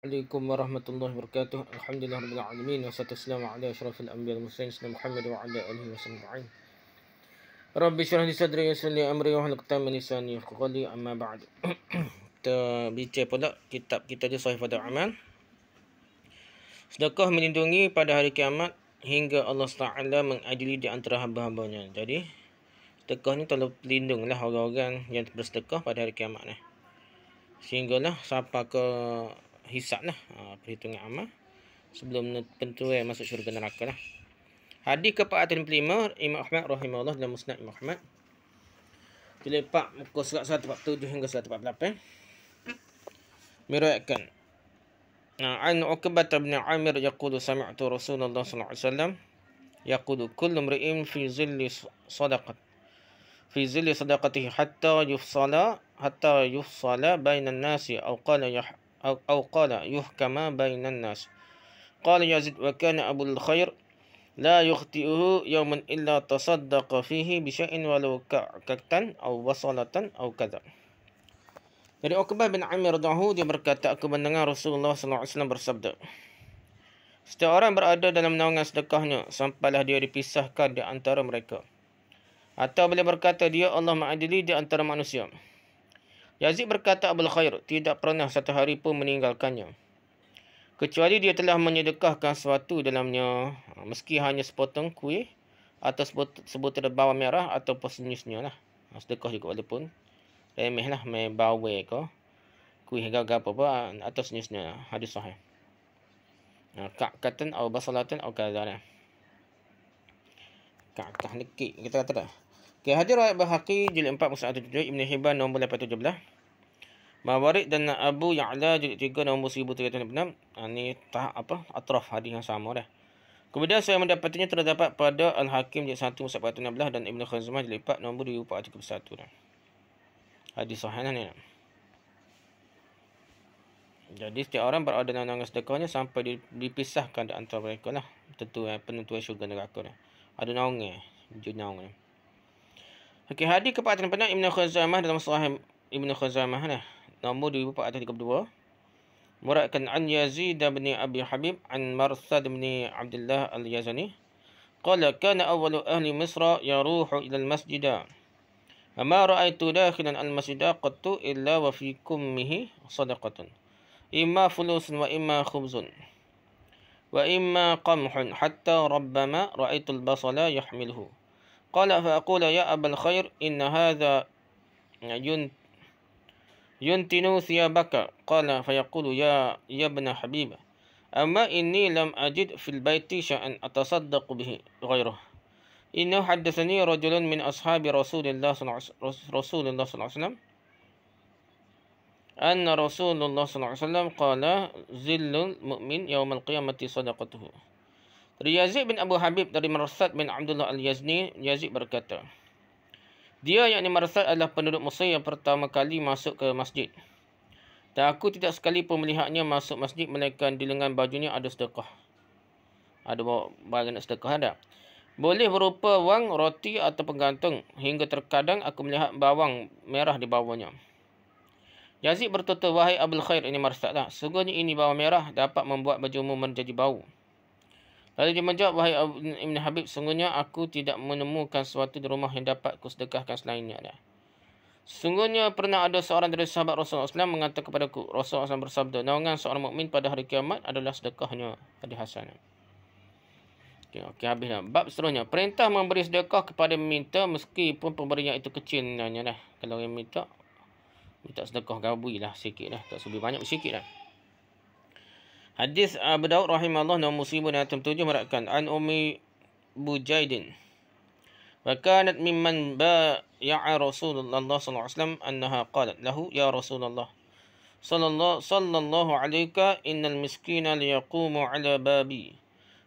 Assalamualaikum warahmatullahi wabarakatuh. Alhamdulillahirabbil alamin wassalatu wassalamu ala asyrafil anbiya'i wal mursalin sayyidina Muhammad wa ala alihi wasallam. Rabbi shrah li sadri wa yassir li amri wa hlul 'uqdatam min lisani yafqahu qawli, amma ba'd. Kita bincang pula kitab kita di Sahih Fadhil Amal. Sedekah melindungi pada hari kiamat hingga Allah Taala mengadili di antara hamba-hambanya. Jadi sedekah ni telah pelindunglah orang-orang yang bersedekah pada hari kiamat ni. Sehinggalah sampai ke hisab lah, perhitungan amal sebelum penentuan masuk syurga neraka lah. Hadis ke-405 Imam Ahmad rahimahullah dalam Musnad Imam Ahmad. Dilepak muka surat 147 hingga 148. Meriwayatkan an Uqbah bin Amir yaqulu sami'tu Rasulullah sallallahu alaihi wasallam yaqulu kullu imri'in fi zilli sadaqatihi hatta yufsala bainan nasi aw qala yuhkama bainan nas. Qala Yazid wa kana Abul Khair la yukhti'uhu yawman illa tasaddaqa fihi bi syai'in walau ka'katan aw wasalatan aw kadza. Dari Uqbah bin Amir radhiyallahu dia berkata, aku mendengar Rasulullah sallallahu alaihi wasallam bersabda, setiap orang berada dalam naungan sedekahnya sampailah dia dipisahkan di antara mereka. Atau beliau berkata, dia Allah mengadili di antara manusia. Yazid berkata, Abul Khair tidak pernah satu hari pun meninggalkannya, kecuali dia telah menyedekahkan sesuatu dalamnya, meski hanya sepotong kuih atau sebutir bawang merah atau sejenisnya lah. Sedekah juga walaupun remeh lah, main bawang ke kuih gagal apa atau sejenisnya. Hadis sahih. Ka'katan atau basalatan atau kadza. Ka'kah nikik kita kata dah. Okay, hadis riwayat Baihaqi jilid 4 musallat 7, Ibn Hibban nombor 817, Mawarid dan Abu Ya'la jilid 3 nombor 1306. Ni tahap atraf hadis yang sama dah. Kemudian saya mendapatinya terdapat pada Al-Hakim jilid 1 musallat 416 dan Ibn Khuzaimah jilid 4 nombor 2431 dah. Hadis sahih ni. Jadi setiap orang berada dalam naungan sedekahnya sampai dipisahkan di antara mereka lah. Tentu penentuan syurga neraka dah. Ada naungan, naungan. Okey, hadis ke-4 Ibn Khuzaimah dalam Sahih Ibn Khuzaimah nah, nombor 2432. Muriwayatkan an Yazid bin Abi Habib an Marsad bin Abdullah al-Yazani qala kana awwalu ahli Misra yaruhu ila al-masjid. Ma ra'aitu dakhilan al-masjid qattu illa wa fi kummihi sadaqatun. Imma fulusun wa imma khubzun wa imma qamhun hatta rabbama ra'aitu al-basala yahmiluhu. Qala fa aqula ya Abul Khair inna hadha yuntinu thiyabaka. Qala fa yaqulu ya ibn Habib amma inni lam ajid fil baiti syai'an atasaddaqu bihi ghairuh. Inna haddathani rajulun min ashabi Rasulillah sallallahu alaihi wasallam anna Rasulullah sallallahu alaihi wasallam qala zillul mu'min yawmal qiyamati sadaqatuhu. Dari Yazid bin Abu Habib dari Marsad bin Abdullah al-Yazni, Yazid berkata, dia yakni Marsad adalah penduduk Mesir yang pertama kali masuk ke masjid. Dan aku tidak sekali pun melihatnya masuk masjid melainkan di lengan bajunya ada sedekah. Ada bawa barang nak sedekah ada. Boleh berupa wang, roti atau penggantung. Hingga terkadang aku melihat bawang merah di bawahnya. Yazid bertutur, wahai Abul Khair, ini Marsad lah. Sungguhnya ini bawang merah dapat membuat bajumu menjadi bau. Lalu dia menjawab, wahai Ibn Habib, sungguhnya aku tidak menemukan sesuatu di rumah yang dapat kusedekahkan selainnya. Sungguhnya pernah ada seorang dari sahabat Rasulullah SAW mengatakan kepadaku, Rasulullah SAW bersabda, naungan seorang mukmin pada hari kiamat adalah sedekahnya. Hadis hasan. Okey, habislah. Bab seterusnya, perintah memberi sedekah kepada meminta meskipun pemberian itu kecil nanya dah. Kalau yang minta sedekah gabui lah sikit dah, tak sebut banyak sikit dah. Hadis Abu Daud rahimahullah nombor 1007 meriwayatkan an Ummi Bujaidin wa kanat mimman baya'a Rasulullah sallallahu alaihi wasallam annaha qalat lahu ya Rasulullah sallallahu alayka innal miskina liyaqumu ala babi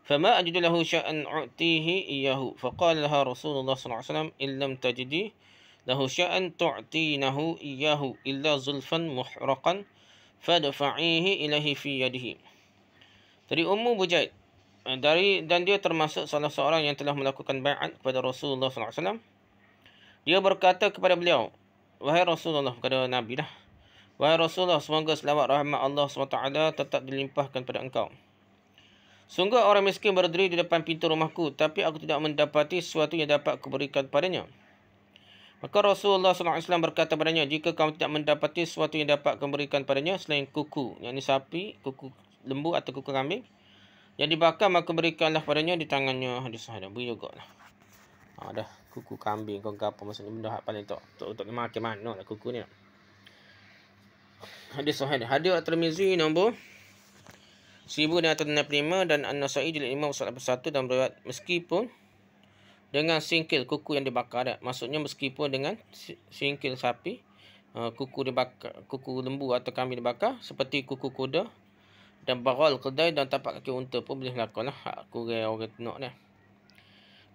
fama ajidu lahu syai'an u'tihi iyyahu faqala laha Rasulullah sallallahu alaihi wasallam in lam tajidi lahu syai'an tu'tinahu iyyahu illa zulfan muhraqan fadfa'ihi ilahi fi yadihi. Dari Ummu Bujaid dan dia termasuk salah seorang yang telah melakukan bai'at kepada Rasulullah sallallahu alaihi wasallam. Dia berkata kepada beliau, wahai Rasulullah, kepada Nabi dah, Wahai Rasulullah, semoga selawat rahmat Allah SWT tetap dilimpahkan pada engkau. Sungguh orang miskin berdiri di depan pintu rumahku, tapi aku tidak mendapati sesuatu yang dapat kuberikan padanya. Maka Rasulullah SAW berkata padanya, jika kamu tidak mendapati sesuatu yang dapat kuberikan padanya selain kuku, yakni sapi, kuku lembu atau kuku kambing, yang dibakar, maka berikanlah padanya di tangannya. Hadis sahih. Beri juga lah. Dah kuku kambing kau apa maksudnya benda hak paling untuk dimakan mana lah kuku ni. Hadis sahih. Hadis At-Tirmizi nombor 1965 dan An-Nasa'i jilid 5 musalaf 1 dan riwayat meskipun dengan singkil kuku yang dibakar. Maksudnya meskipun dengan singkil sapi, kuku dibakar, kuku lembu atau kambing dibakar, seperti kuku kuda dan baral kedai dan tapak kaki unta pun boleh lakukan lah. Aku orang tenok ni.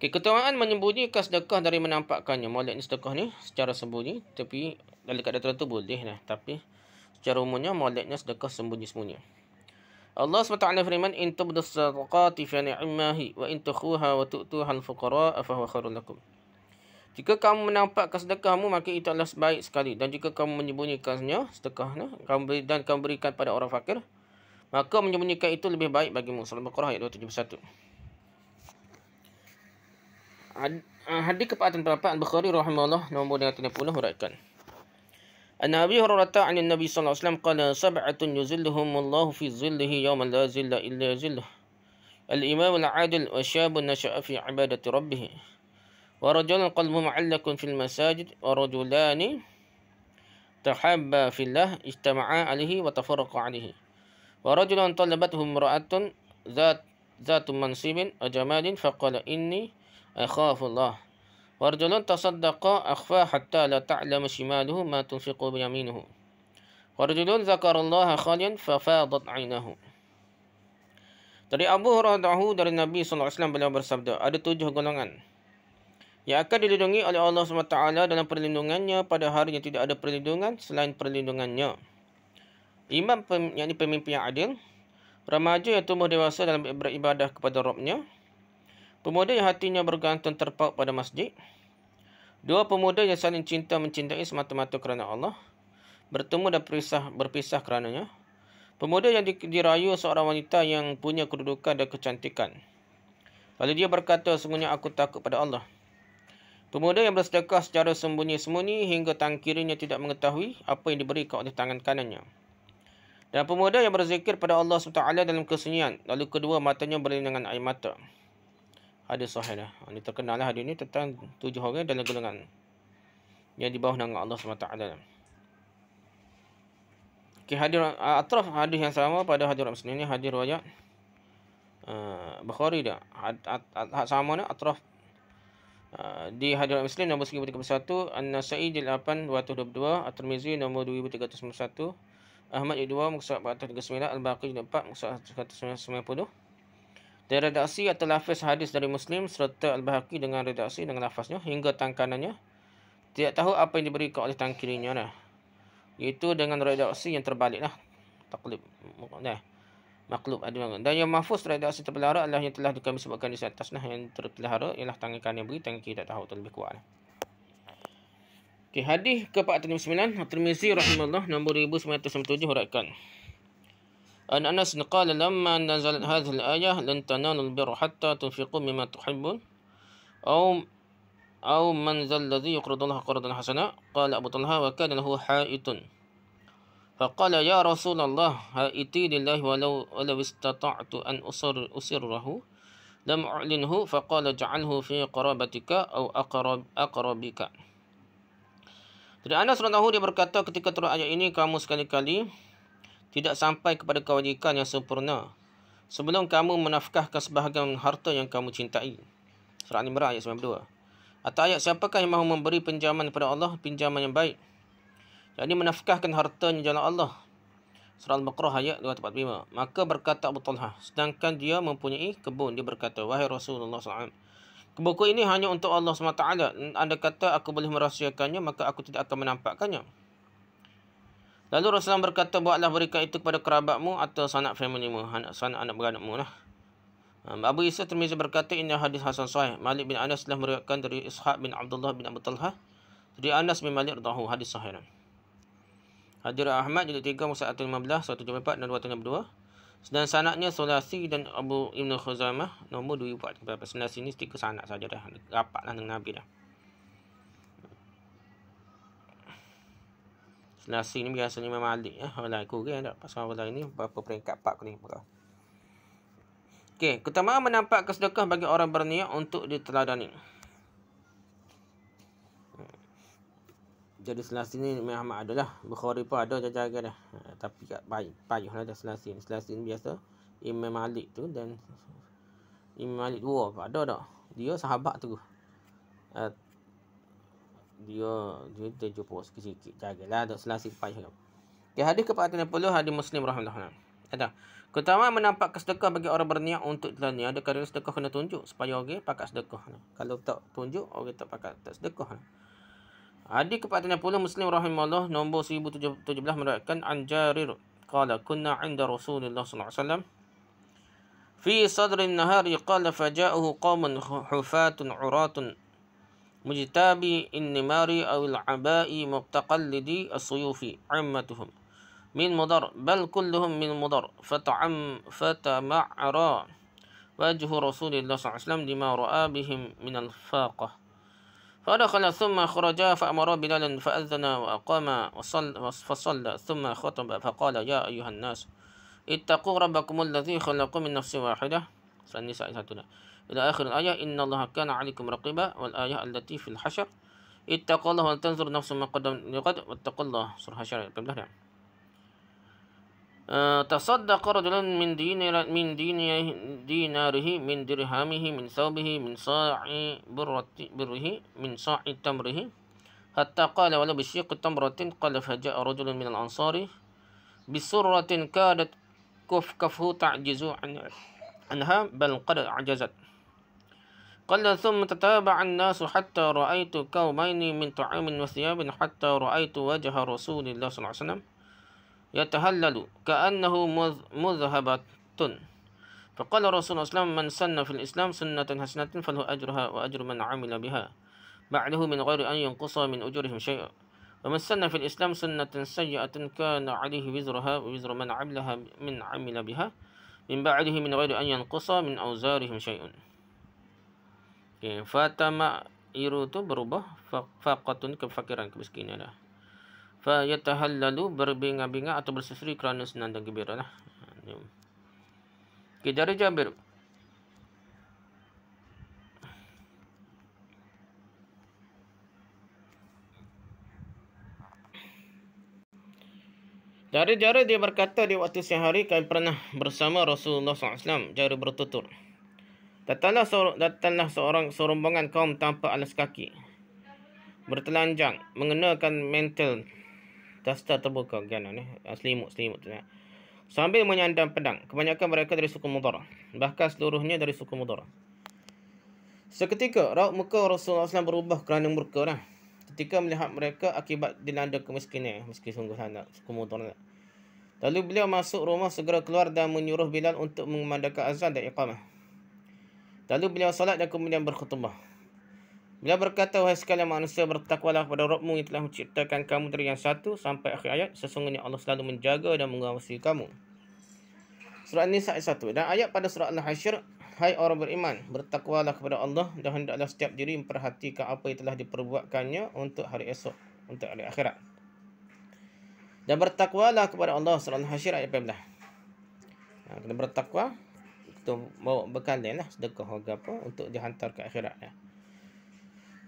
Keutamaan menyembunyikan sedekah dari menampakkannya. Maulidnya sedekah ni secara sembunyi, tapi dalam keadaan tertentu boleh lah. Tapi secara umumnya maulidnya sedekah sembunyi-sembunyi. Allah SWT firman, in tubdu sadaqati fa ni'mahi wa in tukhuha wa tu'tuha al-fuqara fa huwa khairul lakum. Jika kamu menampakkan sedekahmu, maka itu adalah baik sekali. Dan jika kamu menyembunyikannya, sedekahnya, dan kamu berikan pada orang fakir, maka menyembunyikan itu lebih baik bagimu. Surah Al-Baqarah ayat 271. Hadis keempat Al-Bukhari rahimahullah nombor 230 huraikan. An-Nabi Hurairah an Nabi sallallahu alaihi wasallam qala sab'atun yuzilluhumullahu fi zillihi yawma la zilla illa zilluh. Al-imam al-'adil wa syabun nasha'a fi 'ibadati rabbih. Wa rajulun qalbuhu mu'allaqun fil masajid wa rajulani tahabba fillah ijtama'a 'alaihi wa tafarraqa 'alaihi. Wa rajulun talabathu imra'atun zatu mansibin wa jamalin faqala inni akhafu Allah. Wa rajulun tasaddaqa akhfa hatta la ta'lama shimaluhu ma tunfiqu biyaminuhu. Wa rajulun zakarallaha khaliyan fafadat 'ainahu. Dari Abu Hurairah dari Nabi sallallahu alaihi wasallam beliau bersabda, ada 7 golongan yang akan dilindungi oleh Allah SWT dalam perlindungannya pada hari yang tidak ada perlindungan selain perlindungannya. Imam, yakni pemimpin yang adil, remaja yang tumbuh dewasa dalam beribadah kepada Rabb-Nya, pemuda yang hatinya bergantung terpaut pada masjid, 2 pemuda yang saling cinta mencintai semata-mata kerana Allah, bertemu dan berpisah kerananya, pemuda yang dirayu seorang wanita yang punya kedudukan dan kecantikan, lalu dia berkata, sungguhnya aku takut pada Allah. Pemuda yang bersedekah secara sembunyi-sembunyi hingga tangan kirinya tidak mengetahui apa yang diberikan oleh tangan kanannya. Dan pemuda yang berzikir pada Allah SWT dalam kesunyian, lalu kedua matanya berlinang dengan air mata. Hadis sahih dah. Ini terkenal lah hadis ini tentang 7 orang dalam golongan yang di bawah nama Allah SWT. Okay, hadis atraf hadis yang sama pada hadis Muslim ni, hadis riwayat Bukhari dah. Sama ni atraf di hadis Muslim nombor 1031, An-Nasa'i jilid 8 222, At-Tirmizi nombor 2391, Ahmad jilid 2 muka 439, Al-Baqi jilid 4 muka 190. Dari redaksi atau lafaz hadis dari Muslim serta Al-Bahaqi dengan redaksi dengan lafaznya hingga tangan kanannya tidak tahu apa yang diberikan oleh tangan kirinya lah. Iaitu dengan redaksi yang terbalik lah. Taklib. Maklub ada. Dan yang mahfuz redaksi terpelihara adalah yang telah kami sebutkan di atas lah. Yang terpelihara ialah tangan kanan beri, tangan kiri tak tahu tu lebih kuat lah. Okay, hadis ke-49 At-Tirmizi rahimahullah nombor 1997 huraikan. An Anas qala lamma nazalat hadhihi al-ayah lan tanalul birra hatta tunfiqu mimma tuhibbun aw man zal ladhi yuqridu Allah qardan hasana. Qala Abu Talha wa kana lahu ha'itun. Faqala ya Rasulullah ha'iti lillahi walau istata'tu an usirrahu lam u'linhu. Faqala ja'alhu fi qarabatika aw aqrabika. Dari Anas radhiyallahu dia berkata, ketika turun ayat ini, kamu sekali-kali tidak sampai kepada kewajiban yang sempurna sebelum kamu menafkahkan sebahagian harta yang kamu cintai. Surah Al-Imran ayat 92. Atau ayat, siapakah yang mahu memberi pinjaman kepada Allah, pinjaman yang baik, yakni menafkahkan hartanya jalan Allah. Surah Al-Baqarah ayat 245. Maka berkata Abu Talha, sedangkan dia mempunyai kebun, dia berkata, wahai Rasulullah SAW, kebunku ini hanya untuk Allah SWT. Anda kata aku boleh merahsiakannya, maka aku tidak akan menampakkannya. Lalu Rasulullah berkata, buatlah berikan itu kepada kerabatmu atau sanak familymu, sanak anak beranakmu lah. Abu Isa Tirmizi berkata, ini hadis hasan sahih. Malik bin Anas telah meriwayatkan dari Ishaq bin Abdullah bin Abu Talha dari Anas bin Malik radhiyallahu hadis sahih. Hadir Ahmad jilid 3 muka 115, 174 dan 262. Dan sanadnya Sulasi dan Abu Ibn Khuzaimah nombor 24. Sulasi ni tiga sanad saja dah. Rapatlah dengan Nabi dah. Sulasi ni biasanya Imam Malik ya. Orang kurang tak. Pasal orang lain ni berapa peringkat 4 ni. Okey, keutamaan menampakkan sedekah bagi orang berniat untuk diteladani. Jadi Selasi ni memang ada lah. Bukhari pun ada jaga dah. Tapi kat payuh lah dah Selasi ni. Selasi ni biasa Imam Malik tu dan Imam Malik dua pun ada tak. Dia sahabat tu. Dia jumpa sikit-sikit. Jagalah ada Selasi payuh. Okay, hadis ke-40 hadis Muslim rahimahullah. Ada. Keutamaan menampak sedekah bagi orang berniat untuk teladani. Ada kadang sedekah kena tunjuk supaya orang pakat sedekah. Kalau tak tunjuk orang tak pakat tak sedekah. Hadis ke-40 Muslim rahimahullah nombor 1017 meriwayatkan an Jarir qala kunna 'inda Rasulillah sallallahu alaihi wasallam fi sadri an-nahari qala faja'ahu qaumun hufatun 'uratun mujtabi in-nimari aw al-'aba'i muqtaqallidi as-suyufi 'ammatuhum min mudar bal kulluhum min mudar fatama'ara wajhu Rasulillah sallallahu alaihi wasallam lima ra'a bihim min al-faqah. فدخل ثم خرج فأمر بلالا فأذن وأقام فصلى ثم خطب فقال يا أيها الناس اتقوا ربكم الذي خلقكم من نفس واحدة النساء إلى آخر الآية إن الله كان عليكم رقيبا والآية التي في الحشر اتقوا الله ولتنظر نفس ما قدم لغد واتقوا الله سورة الحشر. تصدق رجل من ديناره من درهمه من ثوبه من صاع بره من صاع تمره حتى قال ولو بشق تمرة قال فجاء رجل من الأنصار بسرة كادت كفه تعجز عنها بل قد عجزت قال ثم تتابع الناس حتى رأيت كومين من طعام وثياب حتى رأيت وجه رسول الله صلى الله عليه وسلم يتهلل كأنه مذهبة فقال رسول الله صلى الله عليه وسلم من سن في الإسلام سنة حسنة فله أجرها وأجر من عمل بها بعده من غير أن ينقص من أجورهم شيئا ومن سن في الإسلام سنة سيئة كان عليه وزرها ووزر من عمل بها من بعده من غير أن ينقص من أوزارهم شيء. Fatama iru tu berubah faqatun kefakiran kemiskinan lah. Fayatahallalu berbingat-bingat atau berseri kerana senang dan gembira lah. Okay, dari Jabir. Dari Jabir dia berkata di waktu siang hari kami pernah bersama Rasulullah SAW. Jabir bertutur. Datanglah serombongan kaum tanpa alas kaki. Bertelanjang, mengenakan mantel dasta terbuka selimut tu. Sambil menyandang pedang. Kebanyakan mereka dari suku Mudar. Bahkan seluruhnya dari suku Mudar. Seketika raut muka Rasulullah SAW berubah kerana murka dah. Ketika melihat mereka akibat dilanda kemiskinan. Miskin sungguh anak suku Mudar. Lalu beliau masuk rumah, segera keluar dan menyuruh Bilal untuk mengumandangkan azan dan iqamah. Lalu beliau salat dan kemudian berkhutbah. Beliau berkata, wahai sekalian manusia, bertakwalah kepada Rabbmu yang telah menciptakan kamu dari yang satu sampai akhir ayat. Sesungguhnya Allah selalu menjaga dan mengawasi kamu. Surah An-Nisa ayat 1. Dan ayat pada surah Al-Hasyr, hai orang beriman, bertakwalah kepada Allah dan hendaklah setiap diri memperhatikan apa yang telah diperbuatkannya untuk hari esok, untuk hari akhirat. Dan bertakwalah kepada Allah, surah Al-Hasyr ayat 14. Kena bertakwa, kita bawa bekalian lah sedekah harga apa untuk dihantar ke akhirat.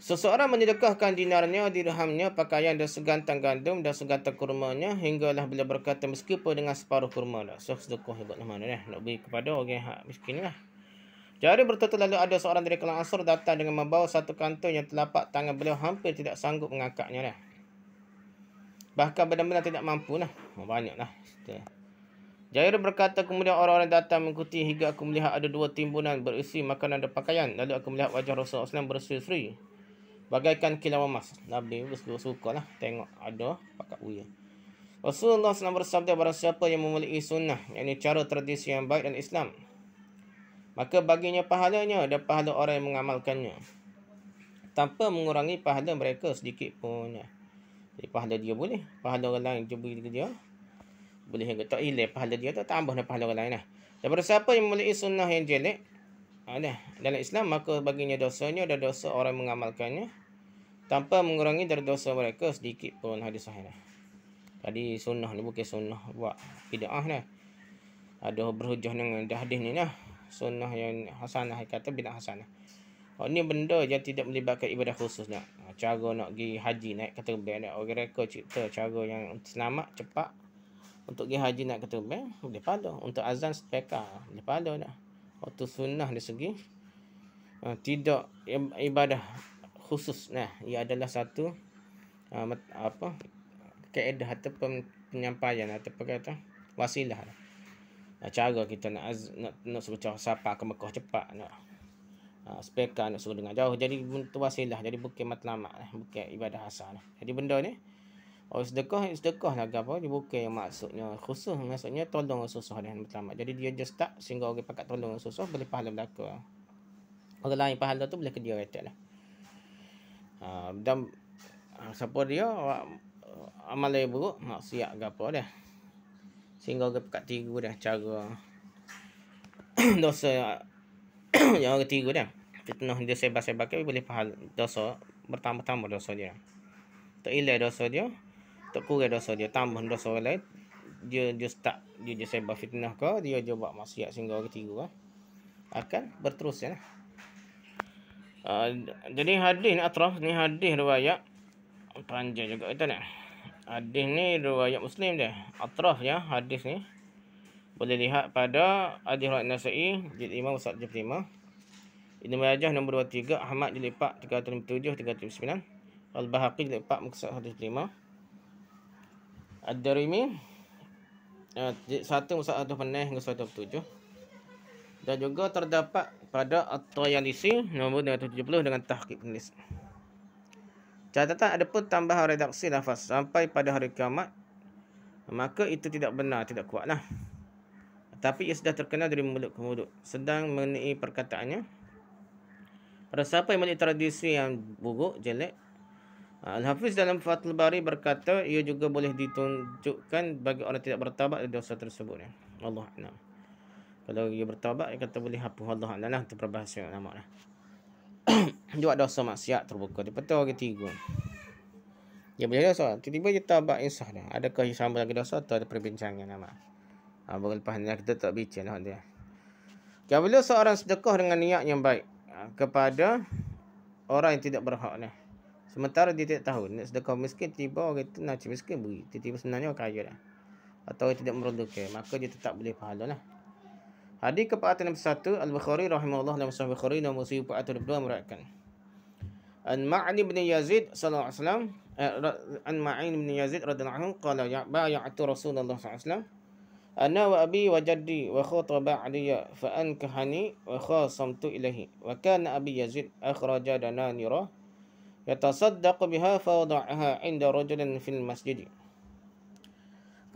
Seseorang menyedekahkan dinarnya, dirhamnya, pakaian dan segantang gandum dan segantang kurmanya hinggalah bila berkata meskipun dengan separuh kurma dah. So sedekah hebat mana nak beri kepada orang yang miskin lah. Jadi bertutur lalu ada seorang dari kalangan Ansar datang dengan membawa satu kantong yang telapak tangan beliau hampir tidak sanggup mengangkatnya dah. Bahkan benar-benar tidak mampu lah. Banyak lah. Jair berkata kemudian orang-orang datang mengikuti hingga aku melihat ada dua timbunan berisi makanan dan pakaian. Lalu aku melihat wajah Rasulullah SAW berseri-seri bagaikan kilauan emas. Nabi bersuka lah tengok ada pakat uya. Rasulullah SAW bersabda, barang siapa yang memiliki sunnah, yakni cara tradisi yang baik dan Islam, maka baginya pahalanya dan pahala orang yang mengamalkannya tanpa mengurangi pahala mereka sedikit pun. Jadi pahala dia boleh. Pahala orang lain je beri dia. Boleh juga tak hilang pahala dia tu, tambah dengan pahala orang lain lah. Daripada siapa yang memiliki sunnah yang jelek dalam Islam, maka baginya dosanya dan dosa orang mengamalkannya tanpa mengurangi dari dosa mereka sedikit pun. Hadis sahih lah. Tadi sunnah ni bukan sunnah buat bid'ah lah. Ada berhujah dengan hadis ni lah. Sunnah yang hasanah, kata bid'ah hasanah. Ni benda yang tidak melibatkan ibadah khusus nak. Cara nak pergi haji naik ke terbang, orang reka cerita cara yang selamat cepat untuk pergi haji naik ke terbang, boleh pahala. Untuk azan speka, boleh pahala dah. Waktu sunnah dari segi tidak ibadah khusus. Ia adalah satu kaedah ataupun penyampaian ataupun kata wasilah. Cara kita nak suruh siapa ke Mekah cepat, nak speka nak suruh dengar jauh, jadi bentuk wasilah, jadi bukan matlamat, bukan ibadah asal. Jadi benda ni sedekah lah apa, dia bukan yang maksudnya khusus, maksudnya tolong orang susah dan matlamat. Jadi dia just tak sehingga orang pakat tolong orang susah boleh pahala belaka. Orang lain pahala tu boleh ke dia retak lah. Dan siapa dia amal yang buruk, maksiat ke apa dah, sehingga orang pakat tiru dah cara dosa yang orang tiru dah. Fitnah dia sebar-sebarkan, boleh pahala dosa bertambah-tambah dosa dia. Tak hilang dosa dia, tak kurang dosa dia, tambah dosa orang lain. Dia start, dia sebar fitnah ke, dia buat maksiat sehingga orang tiru akan berterus ya. Jadi hadis ni atraf ni, hadis riwayat panjang juga kita ni. Hadis ni riwayat Muslim dia. Atraf ya hadis ni. Boleh lihat pada hadis riwayat Nasa'i jilid 5 mushaf 75. Ibnu Majah nombor 23, Ahmad jilid 4 357 309, Al-Bahaqi jilid 4 mushaf 105, Ad-Darimi jilid 1 mushaf 106 hingga 107. Dan juga terdapat pada At-Tayalisi nombor 270 dengan tahqiq penulis. Catatan, ada pun tambahan redaksi lafaz sampai pada hari kiamat, maka itu tidak benar, tidak kuatlah. Tapi ia sudah terkenal dari mulut ke mulut. Sedang mengenai perkataannya, pada siapa yang memiliki tradisi yang buruk, jelek, Al-Hafiz dalam Fathul Bari berkata, ia juga boleh ditunjukkan bagi orang tidak bertaubat dari dosa tersebut. Allah a'lam. Kalau dia bertaubat, dia kata boleh hapus. Allah a'lam lah, itu perbahasan ulama lah. Buat dosa maksiat terbuka, dia betul orang tiga. Dia boleh dosa, tiba-tiba dia taubat insah dah. Adakah dia sambung lagi dosa atau ada perbincangan nama? Baru lepas ni kita tak bincang lah dia. Apabila seorang sedekah dengan niat yang baik kepada orang yang tidak berhak ni, sementara dia tidak tahu nak sedekah miskin, tiba orang itu nak miskin beri, tiba-tiba sebenarnya orang kaya dah, atau dia tidak memerlukan, maka dia tetap boleh pahala lah. Hadis ke-401, Al-Bukhari rahimahullah dalam Sahih Bukhari nombor 1422 meriwayatkan An Ma'in bin Yazid sallallahu alaihi wasallam, An Ma'in bin Yazid radhiyallahu anhu qala bai'atu Rasulullah sallallahu alaihi wasallam ana wa abi wa jaddi wa khataba alayya fa ankahani wa khasamtu ilaihi wa kana abi Yazid akhraja dananira yatasaddaqu biha fa wada'aha 'inda rajulin fil masjid.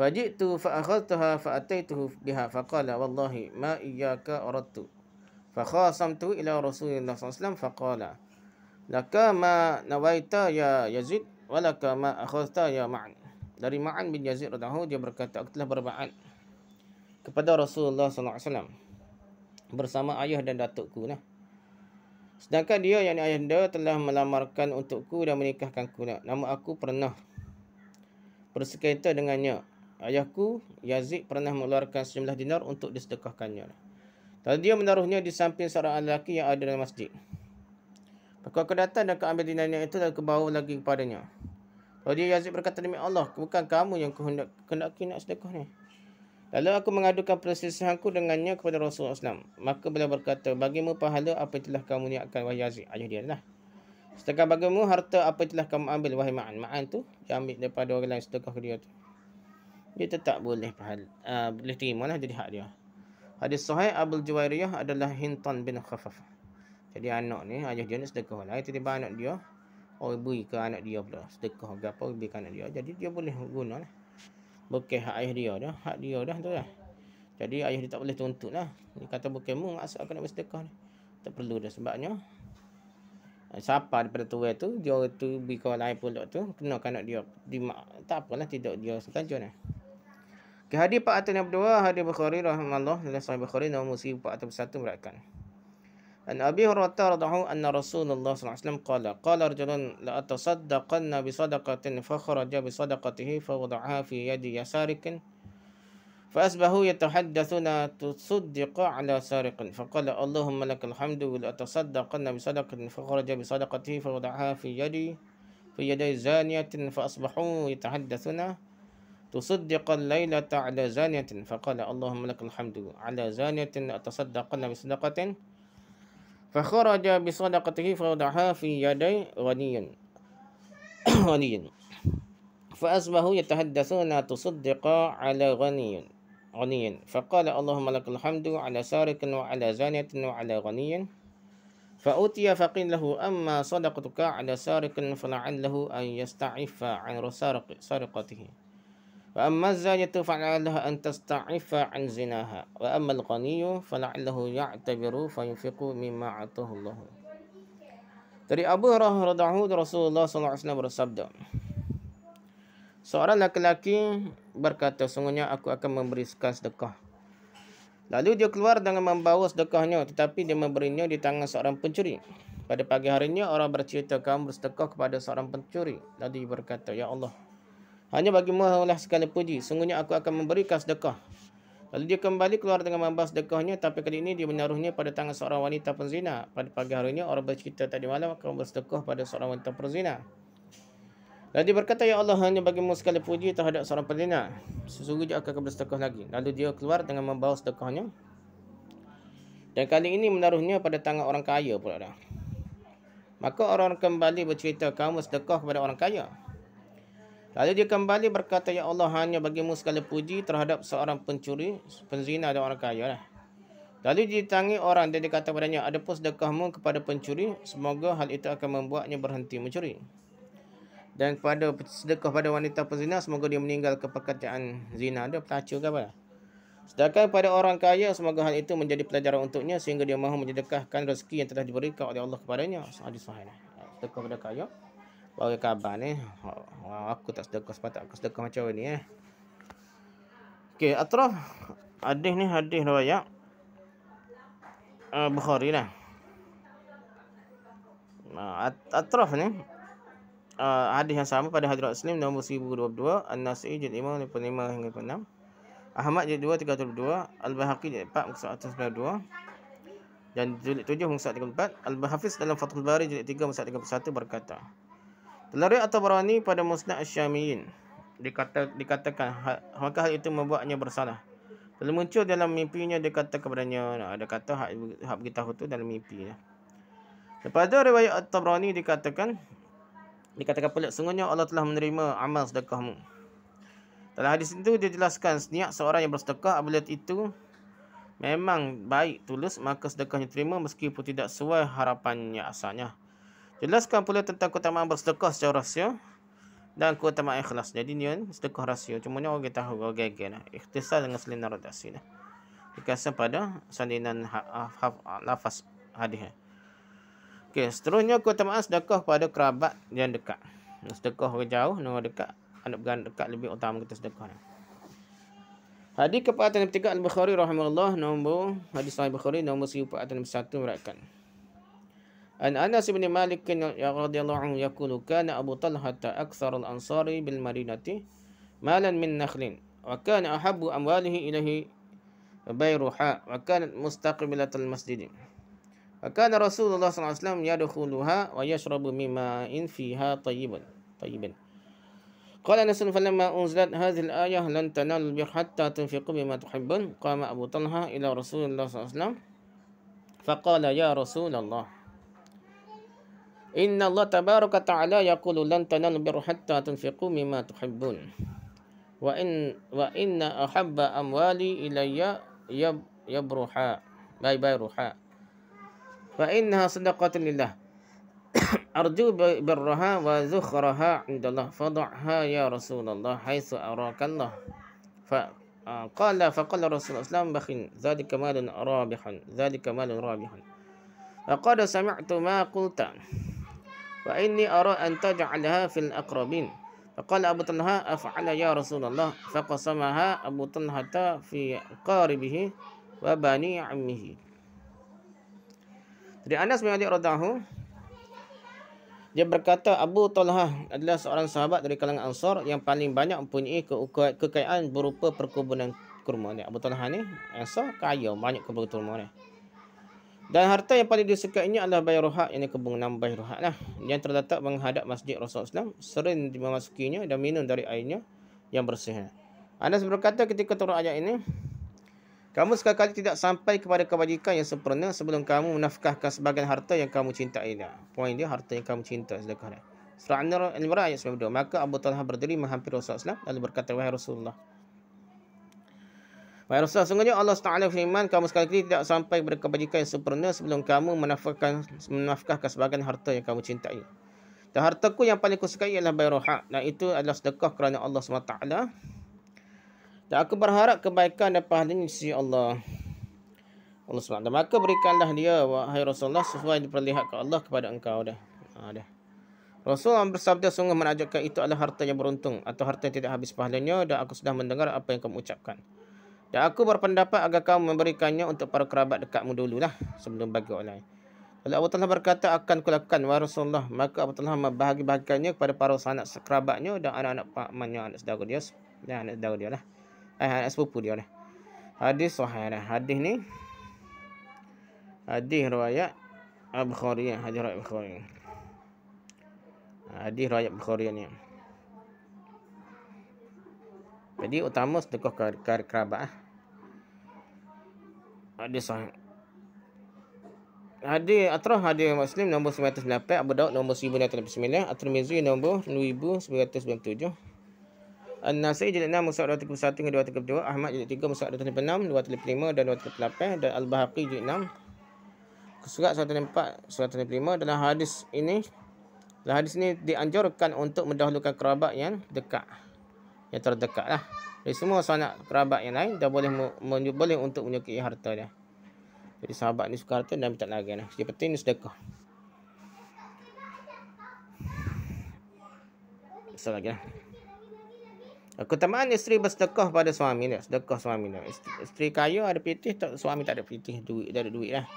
Faji'tu fa akhadtaha fa ataituhu biha fa qala wallahi ma iyyaka aradtu. Fa khasamtu ila Rasulillah sallallahu alaihi wasallam fa qala laka ma nawaita ya Yazid wa laka ma akhadta ya Ma'an. Dari Ma'an bin Yazid radhiyallahu anhu, dia berkata, aku telah berbaiat kepada Rasulullah sallallahu alaihi wasallam bersama ayah dan datukku nah. Sedangkan dia, yakni ayahanda, telah melamarkan untukku dan menikahkanku. Namun aku pernah bersekaitan dengannya. Ayahku Yazid pernah mengeluarkan sejumlah dinar untuk disedekahkannya. Lalu dia menaruhnya di samping seorang lelaki yang ada dalam masjid. Maka aku datang dan keambil dinarnya itu dan kebawa lagi kepadanya. Lalu dia Yazid berkata, demi Allah, bukan kamu yang kehendaki nak sedekah ni. Lalu aku mengadukan perselisihanku dengannya kepada Rasulullah SAW. Maka beliau berkata, bagimu pahala apa yang telah kamu niatkan, wahai Yazid. Ayah dia lah. Sedangkan bagimu harta apa yang telah kamu ambil, wahai Ma'an. Ma'an tu dia ambil daripada orang lain sedekah ke dia tu, dia tetap boleh pahala, boleh terima lah, jadi hak dia. Hadis sahih Abul Juwairiyah adalah Hintan bin Khafaf. Jadi anak ni, ayah dia ni sedekah lah. Tiba-tiba anak dia, orang beri ke anak dia pula sedekah ke apa, beri ke anak dia. Jadi dia boleh guna lah. Bukan hak ayah dia dah, hak dia dah tu lah. Jadi ayah dia tak boleh tuntut lah. Dia kata bukan mu maksud aku nak bersedekah ni. Tak perlu dah, sebabnya Siapa daripada tua tu, dia tu beri kawan lain pula tu, kena kanak dia. Tak apalah, tidak dia sengaja lah. Okay, hadis 462, hadis Bukhari rahimahullah, dalam Sahih Bukhari nombor 1401 meriwayatkan. An Abi Hurairah radhiyallahu anna Rasulullah sallallahu alaihi wasallam qala rajulun la atasaddaqanna bi sadaqatin fa kharaja bi sadaqatihi fa wada'aha fi yadi yasarikin fa asbahu yatahaddathuna tusaddiqa ala sariqin fa qala Allahumma lakal hamdu la atasaddaqanna bi sadaqatin fa kharaja bi sadaqatihi fa wada'aha fi yaday zaniyatin fa asbahu yatahaddathuna tusaddiqa al-laylata ala zaniyatin fa qala Allahumma lakal hamdu ala zaniyatin atasaddaqanna bi sadaqatin فخرج بصدقته فوضعها في يدي غني فأصبحوا يتحدثون تصدق على غني فقال اللهم لك الحمد على سارق وعلى زانية وعلى غني فأتي فقيل له أما صدقتك على سارق فلعله أن يستعف عن سرقته وأما الزانية فلعلها أن تستعف عن زناها وأما الغني فلعله يعتبر فينفق مما أعطاه الله. Dari Abu Hurairah radhiyallahu anhu Rasulullah sallallahu alaihi wasallam bersabda, seorang laki-laki berkata, sungguhnya aku akan memberikan sedekah. Lalu dia keluar dengan membawa sedekahnya, tetapi dia memberinya di tangan seorang pencuri. Pada pagi harinya orang bercerita, kamu bersedekah kepada seorang pencuri. Lalu dia berkata, ya Allah, hanya bagimu lah segala puji. Sungguhnya aku akan memberikan sedekah. Lalu dia kembali keluar dengan membawa sedekahnya, tapi kali ini dia menaruhnya pada tangan seorang wanita penzina. Pada pagi harinya orang bercerita, tadi malam kamu bersedekah pada seorang wanita penzina. Lalu dia berkata, ya Allah, hanya bagimu segala puji terhadap seorang penzina. Sesungguhnya aku akan bersedekah lagi. Lalu dia keluar dengan membawa sedekahnya, dan kali ini menaruhnya pada tangan orang kaya pula dah. Maka orang kembali bercerita, kamu bersedekah kepada orang kaya. Lalu dia kembali berkata, ya Allah, hanya bagimu segala puji terhadap seorang pencuri, penzina dan orang kaya lah. Lalu ditangi orang dan dikata padanya, adapun sedekahmu kepada pencuri, semoga hal itu akan membuatnya berhenti mencuri. Dan pada sedekah pada wanita penzina, semoga dia meninggal kepekerjaan zina dia, pelacur ke apa. Sedangkan pada orang kaya, semoga hal itu menjadi pelajaran untuknya sehingga dia mahu menyedekahkan rezeki yang telah diberikan oleh Allah kepadanya. Hadis sahih. Sedekah pada kaya. Bagi kabar ni, aku tak sedekah, sepatutnya aku sedekah macam ni . Okey, atraf hadis ni hadis riwayat Bukhari lah. Atraf ni hadis yang sama pada hadis Muslim nombor 1022, An-Nasa'i jilid 5 5 hingga 6, Ahmad jilid 2 322, Al-Baihaqi jilid 4 muka 192 dan jilid 7 muka 34. Al-Hafiz dalam Fathul Bari jilid 3 muka 31 berkata, telah riwayat At-Tabrani pada Musnad Asy-Syamiyin dikatakan maka hal itu membuatnya bersalah. Lalu muncul dalam mimpinya, dia kata kepadanya, ada kata hak beritahu tu dalam mimpi. Lepas tu riwayat At-Tabrani dikatakan pula, sungguhnya Allah telah menerima amal sedekahmu. Dalam hadis itu dijelaskan niat seorang yang bersedekah apabila itu memang baik tulus, maka sedekahnya terima meskipun tidak sesuai harapannya asalnya. Jelaskan pula tentang keutamaan bersedekah secara rahsia dan keutamaan ikhlas. Jadi ni sedekah rahsia, cuma ni orang tahu, orang geger lah. Ikhtisar dengan salinan redaksi lah. Dikasih pada salinan lafaz hadis. Okey, seterusnya keutamaan sedekah pada kerabat yang dekat. Sedekah orang jauh, orang dekat, anak beranak dekat lebih utama kita sedekah. Hadis ke-403 Al-Bukhari rahimahullah nombor hadis Sahih Bukhari nombor 1401 meriwayatkan. An Anas bin Malik radhiyallahu anhu yaqulu kana Abu Talhah aktsar al-ansari bil Madinati malan min nakhlin wa kana ahabbu amwalihi ilaihi bayruha wa kanat mustaqibilatal masjid. Wa kana Rasulullah sallallahu alaihi wasallam yadkhuluha wa yashrabu mimma in fiha tayyiban. Qala Anas falamma unzilat hadhihi al-ayah lan tanalul birra hatta tunfiqu mimma tuhibbun qama Abu Talhah ila Rasulillah sallallahu alaihi wasallam faqala ya Rasulullah Inna Allah tabaraka ta'ala yaqulu lan tanalul birra hatta tunfiqu mimma tuhibbun wa inna ahabba amwali ilayya yabruha bayruha fa innaha sadaqatun lillah arju birraha wa zukhraha indallah fad'ha ya Rasulullah haitsu arakallah fa qala Rasulullah sallallahu alaihi wasallam bakhin dzalika malun rabihan faqad sami'tu ma qulta wa inni ara an taj'alha fil aqrabin. Faqala Abu Talha af'ala ya Rasulullah, faqasamaha Abu Talha fi qaribihi wa bani ammihi. Dari Anas bin Malik radhiyallahu, dia berkata Abu Talha adalah seorang sahabat dari kalangan Ansar yang paling banyak mempunyai kekayaan berupa perkebunan kurma. Abu Talha ni Ansar kaya, banyak kebun kurma ni. Dan harta yang paling disukainya adalah Bayruha, yang kebun nama Bayruha lah, yang terletak menghadap masjid Rasulullah SAW, sering memasukinya dan minum dari airnya yang bersih. Anas berkata ketika turun ayat ini, kamu sekali-kali tidak sampai kepada kebajikan yang sempurna sebelum kamu menafkahkan sebagian harta yang kamu cintai. Poin dia harta yang kamu cinta, sedekah. Surah Al-Imran ayat 92. Maka Abu Talha berdiri menghampiri Rasulullah SAW lalu berkata, wahai Rasulullah, sungguhnya Allah Taala firman, kamu sekali-kali tidak sampai kepada kebajikan yang sempurna sebelum kamu menafkahkan sebagian harta yang kamu cintai. Dan hartaku yang paling kusukai ialah Bayruha, dan itu adalah sedekah kerana Allah SWT. Dan aku berharap kebaikan dan pahalanya di sisi Allah SWT. Maka berikanlah dia, wahai Rasulullah, sesuai diperlihatkan Allah kepada engkau. Rasulullah bersabda, sungguh menakjubkan, itu adalah harta yang beruntung atau harta yang tidak habis pahalanya, dan aku sudah mendengar apa yang kamu ucapkan. Dan aku berpendapat agar kamu memberikannya untuk para kerabat dekatmu dululah sebelum bagi orang lain. Lalu Abu Talha berkata, akan kulakukan wahai Rasulullah. Maka Abu Talha membahagi-bahagikannya kepada para sanak kerabatnya dan anak-anak pamannya, anak saudara dia, dan anak saudara dia lah. Anak sepupu dia lah. Hadis sahih lah. Hadis ni hadis riwayat Bukhari, hadis riwayat Bukhari. Hadis riwayat Bukhari ni. Jadi utama sedekah kerabat. Hadis sahih. Hadis Atrah, hadis Muslim nombor 908, Abu Daud nombor 1909, At-Tirmizi nombor 1997. An-Nasai jilid 6 muka 231 hingga 232, Ahmad jilid 3 muka 236, 235 dan 238, dan Al-Bahaqi jilid 6 surat 104, 105. Dalam hadis ini dianjurkan untuk mendahulukan kerabat yang dekat, yang terdekat lah. Dari semua sanak kerabat yang lain dah boleh untuk menyukai harta dia. Jadi sahabat ni suka harta dan minta lagi lah. Yang penting ni sedekah. Besar lagi lah. Keutamaan isteri bersedekah pada suami dia. Sedekah suami dia. Isteri kaya ada pitih, suami tak ada pitih, duit tak ada duit lah.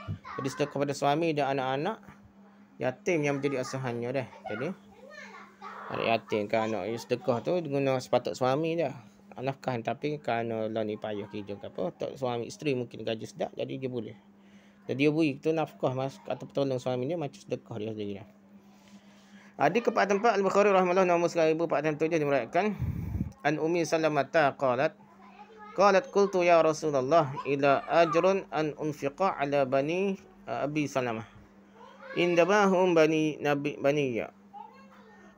Jadi sedekah pada suami dan anak-anak yatim yang menjadi asuhannya dah. Jadi anak yatim kan anak sedekah tu guna sepatut suami dia. Nafkah, tapi kerana lah ni payah kerja ke apa, tak suami isteri mungkin gaji sedap, jadi dia boleh. Jadi dia beri tu nafkah atau pertolongan suami dia macam sedekah dia sendiri lah. Hadis ke-44 Al-Bukhari rahimahullah nombor 1407 dimeriwayatkan an Ummi Salamah qalat qultu ya Rasulullah ila ajrun an unfiqa ala bani Abi Salamah indamahum baniya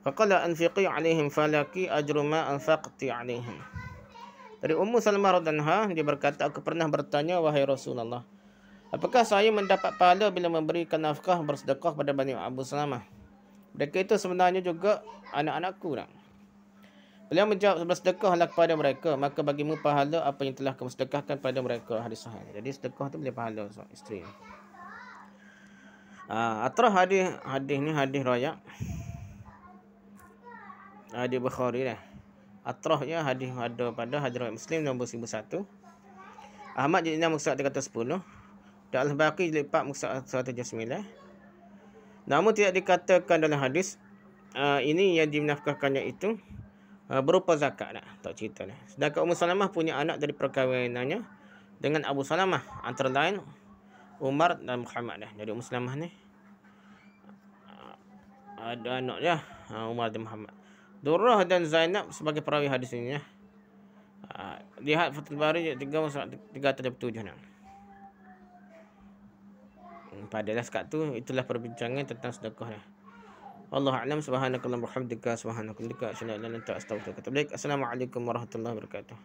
faqala anfiqi alaihim falaki ajru ma anfaqti alaihim. Dari Ummu Salamah radhiyallahu anha, dia berkata, aku pernah bertanya, wahai Rasulullah, apakah saya mendapat pahala bila memberikan nafkah bersedekah pada Bani Abu Salamah? Mereka itu sebenarnya juga anak-anakku lah. Beliau menjawab, bersedekahlah kepada mereka, maka bagimu pahala apa yang telah kamu sedekahkan pada mereka. Hadis sahih. Jadi sedekah tu boleh pahala isteri. Atrah hadis ni hadis riwayat hadis Bukhari lah. Atrahnya hadis ada pada hadis riwayat Muslim nombor 1001. Ahmad jilid 6 muka 310 dan Al-Bahaqi jilid 4 muka 179. Namun tidak dikatakan dalam hadis ini yang dinafkahkannya itu berupa zakat lah, tak cerita lah. Sedangkan Ummu Salamah punya anak dari perkahwinannya dengan Abu Salamah, antara lain Umar dan Muhammad dah. Jadi Ummu Salamah ni ada anak dia, Umar dan Muhammad. Durrah dan Zainab sebagai perawi hadis ini ya. Lihat Fathul Bari 337 nah. Padalah sekat tu itulah perbincangan tentang sedekah lah. Wallahu a'lam. Subhanakallahumma wa bihamdika subhanakallahumma asyhadu an la ilaha illa anta astaghfiruka wa atubu ilaik. Assalamualaikum warahmatullahi wabarakatuh.